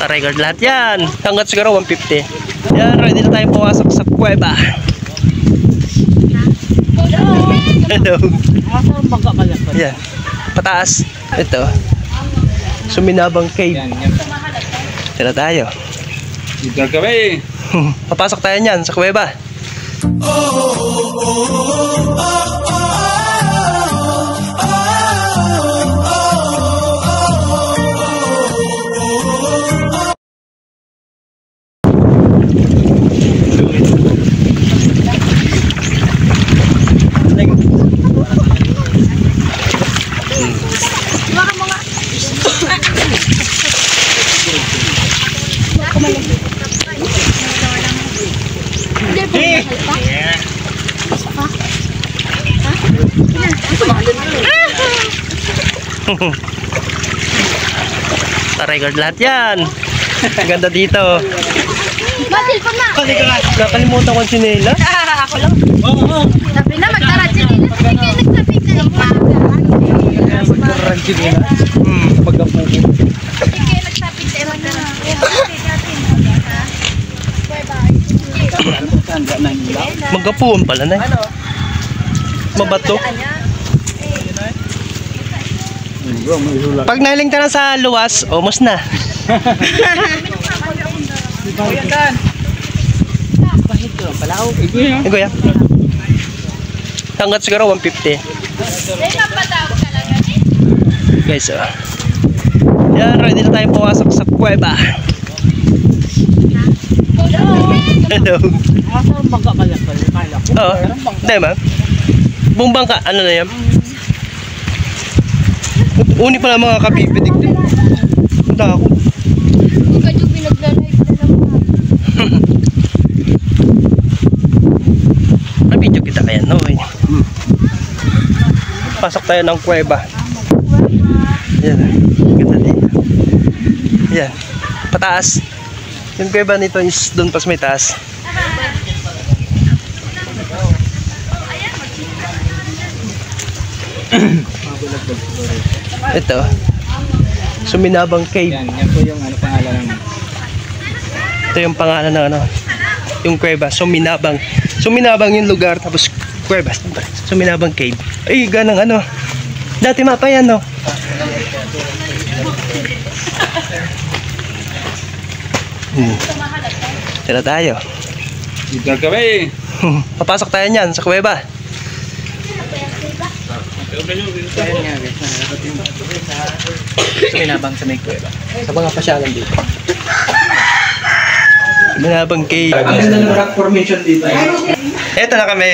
record lahat yan. Hanggat siguro 150. Yan, ready na tayo pumasok sa kuweba. Hello. Yan. Pataas. Ito. Suminabang cave. Tira tayo. Dito kami. Papasok tayo niyan sa kuweba. Record lahat yan. Ganda dito. Batil pa na. Nakalimutan ko ang sinela. Ako lang. Sabi na magtara sinila. Hindi kayo nagsabi na ipa. Magkaroon sinela. Pagkapupo. Hindi kayo nagsabi na magtara. Magkapuon pala na. Mabato. Pag nahiling ka na sa luwas, almost na. Kuya. Hanggat siguro 150. Guys, yan, ready na tayo pumasok sa kuweba. Hello. Oo. Hindi ma'am. Buong bangka, ano na yan? Uni pala mga kabibidig din. Punta ako. Huwag ka yung pinagla-live na naman. Na-video kita kaya, no? Pasok tayo ng kuweba. Yan. Ganda din. Yan. Pataas. Yung kuweba nito is doon pas may taas. Ito. Suminabang Cave. Yan po yung pangalan ng. Ito yung pangalan ng ano. Yung kuweba, Suminabang. Suminabang yung lugar tapos kuweba. Suminabang Cave. Ay, ganang ano. Dati mapa yan, no? Tira tayo. Dito kami. Papasok tayo niyan sa kuweba. Suminabang sa may kuweba. Sa mga pasyalan dito. Suminabang Cave. Ang ganda ng rock formation dito. Eto na kami.